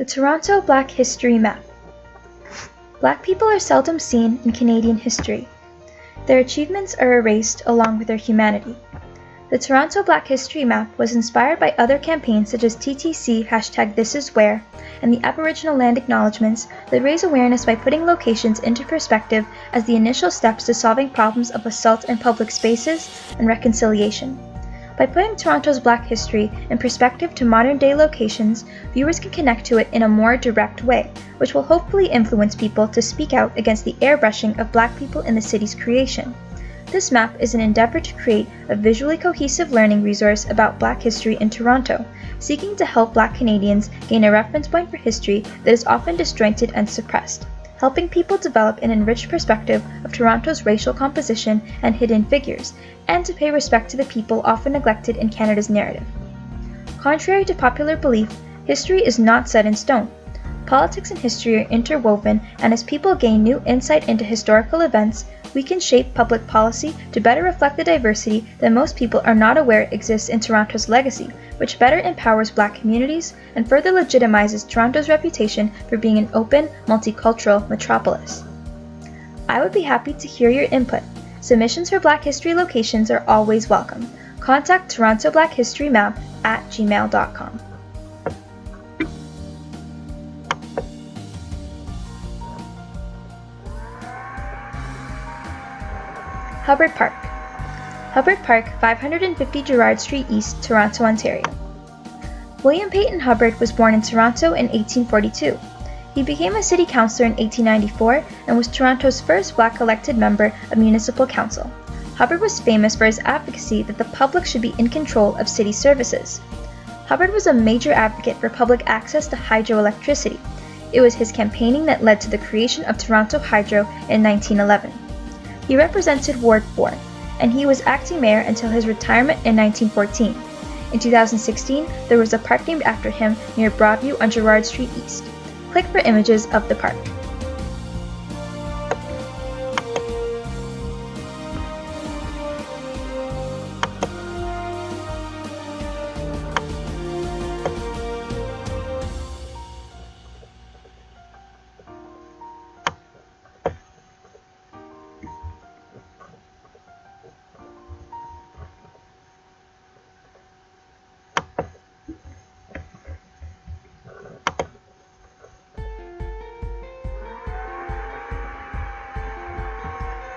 Toronto Black History Map. Black people are seldom seen in Canadian history. Their achievements are erased along with their humanity. The Toronto Black History Map was inspired by other campaigns such as TTC #ThisIsWhere and the Aboriginal Land Acknowledgments that raise awareness by putting locations into perspective as the initial steps to solving problems of assault in public spaces and reconciliation. By putting Toronto's Black history in perspective to modern-day locations, viewers can connect to it in a more direct way, which will hopefully influence people to speak out against the airbrushing of Black people in the city's creation. This map is an endeavor to create a visually cohesive learning resource about Black history in Toronto, seeking to help Black Canadians gain a reference point for history that is often disjointed and suppressed, helping people develop an enriched perspective of Toronto's racial composition and hidden figures, and to pay respect to the people often neglected in Canada's narrative. Contrary to popular belief, history is not set in stone. Politics and history are interwoven, and as people gain new insight into historical events, we can shape public policy to better reflect the diversity that most people are not aware exists in Toronto's legacy, which better empowers Black communities and further legitimizes Toronto's reputation for being an open, multicultural metropolis. I would be happy to hear your input. Submissions for Black history locations are always welcome. Contact Toronto Black History Map at gmail.com. Hubbard Park. Hubbard Park, 550 Gerrard Street East, Toronto, Ontario. William Peyton Hubbard was born in Toronto in 1842. He became a city councillor in 1894 and was Toronto's first Black elected member of municipal council. Hubbard was famous for his advocacy that the public should be in control of city services. Hubbard was a major advocate for public access to hydroelectricity. It was his campaigning that led to the creation of Toronto Hydro in 1911. He represented Ward 4, and he was acting mayor until his retirement in 1914. In 2016, there was a park named after him near Broadview on Gerrard Street East. Click for images of the park.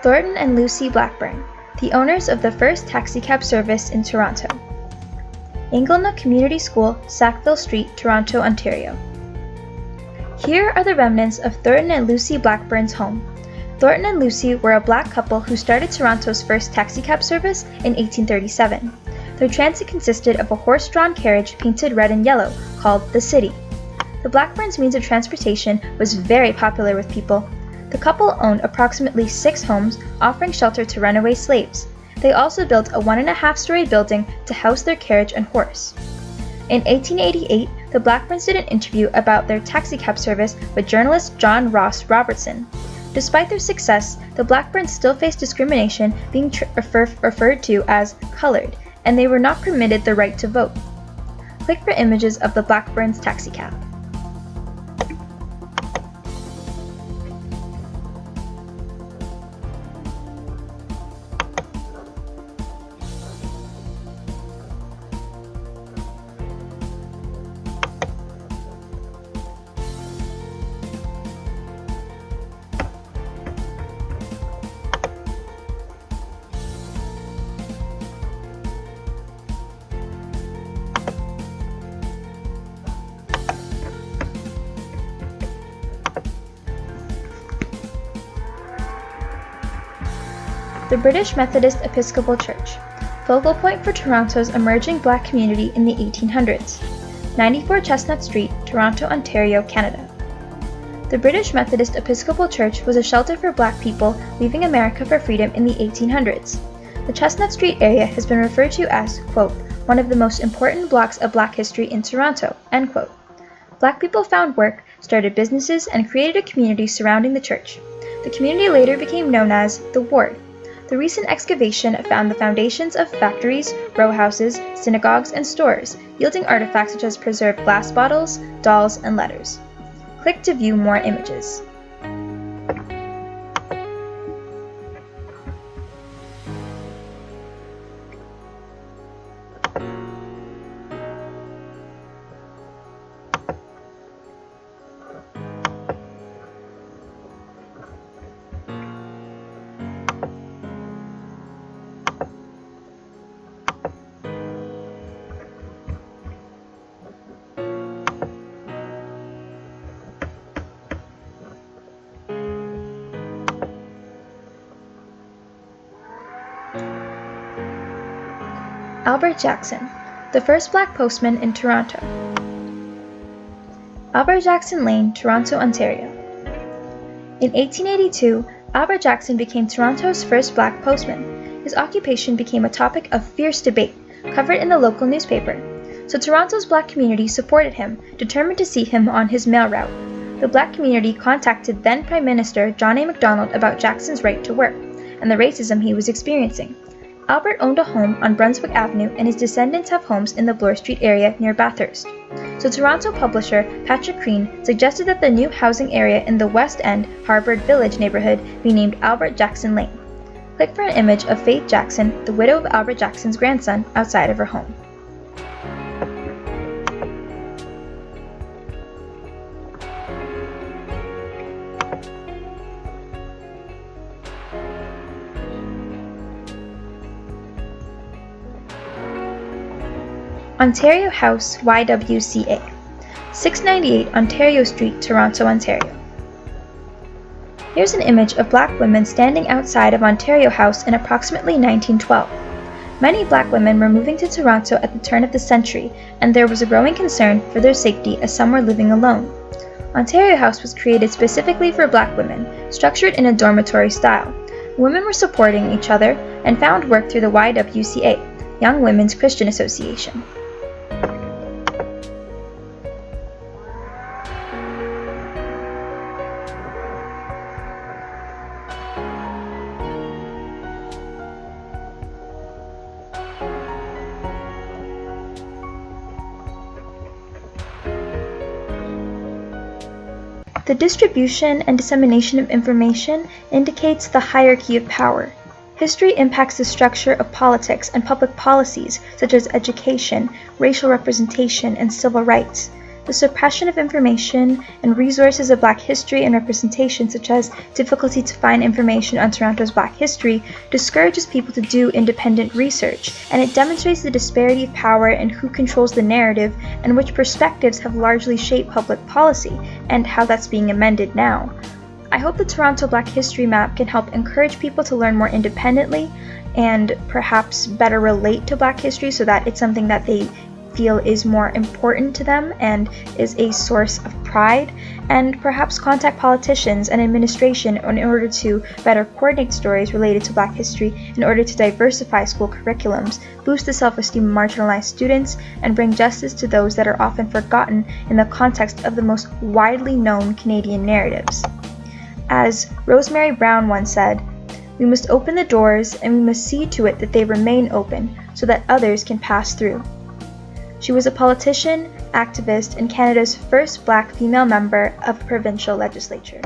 Thornton and Lucie Blackburn, the owners of the first taxicab service in Toronto. Inglenook Community School, Sackville Street, Toronto, Ontario. Here are the remnants of Thornton and Lucie Blackburn's home. Thornton and Lucie were a Black couple who started Toronto's first taxicab service in 1837. Their transit consisted of a horse-drawn carriage painted red and yellow, called the City. The Blackburns' means of transportation was very popular with people. The couple owned approximately 6 homes, offering shelter to runaway slaves. They also built a 1.5-story building to house their carriage and horse. In 1888, the Blackburns did an interview about their taxicab service with journalist John Ross Robertson. Despite their success, the Blackburns still faced discrimination, being referred to as colored, and they were not permitted the right to vote. Click for images of the Blackburns taxicab. The British Methodist Episcopal Church, focal point for Toronto's emerging Black community in the 1800s. 94 Chestnut Street, Toronto, Ontario, Canada. The British Methodist Episcopal Church was a shelter for Black people leaving America for freedom in the 1800s. The Chestnut Street area has been referred to as, quote, one of the most important blocks of Black history in Toronto, end quote. Black people found work, started businesses, and created a community surrounding the church. The community later became known as the Ward. The recent excavation found the foundations of factories, row houses, synagogues, and stores, yielding artifacts such as preserved glass bottles, dolls, and letters. Click to view more images. Albert Jackson, the first black postman in Toronto. Albert Jackson Lane, Toronto, Ontario. In 1882, Albert Jackson became Toronto's first black postman. His occupation became a topic of fierce debate, covered in the local newspaper. So Toronto's black community supported him, determined to see him on his mail route. The black community contacted then Prime Minister John A. Macdonald about Jackson's right to work, and the racism he was experiencing. Albert owned a home on Brunswick Avenue, and his descendants have homes in the Bloor Street area near Bathurst. So Toronto publisher Patrick Crean suggested that the new housing area in the West End Hubbard Village neighborhood be named Albert Jackson Lane. Click for an image of Faith Jackson, the widow of Albert Jackson's grandson, outside of her home. Ontario House, YWCA, 698 Ontario Street, Toronto, Ontario. Here's an image of black women standing outside of Ontario House in approximately 1912. Many black women were moving to Toronto at the turn of the century, and there was a growing concern for their safety as some were living alone. Ontario House was created specifically for black women, structured in a dormitory style. Women were supporting each other and found work through the YWCA, Young Women's Christian Association. The distribution and dissemination of information indicates the hierarchy of power. History impacts the structure of politics and public policies such as education, racial representation, and civil rights. The suppression of information and resources of black history and representation, such as difficulty to find information on Toronto's black history, discourages people to do independent research, and it demonstrates the disparity of power and who controls the narrative and which perspectives have largely shaped public policy, and how that's being amended now. I hope the Toronto Black History Map can help encourage people to learn more independently and perhaps better relate to black history so that it's something that they feel is more important to them and is a source of pride, and perhaps contact politicians and administration in order to better coordinate stories related to black history in order to diversify school curriculums, boost the self-esteem of marginalized students, and bring justice to those that are often forgotten in the context of the most widely known Canadian narratives. As Rosemary Brown once said, "We must open the doors and we must see to it that they remain open so that others can pass through." She was a politician, activist, and Canada's first black female member of the provincial legislature.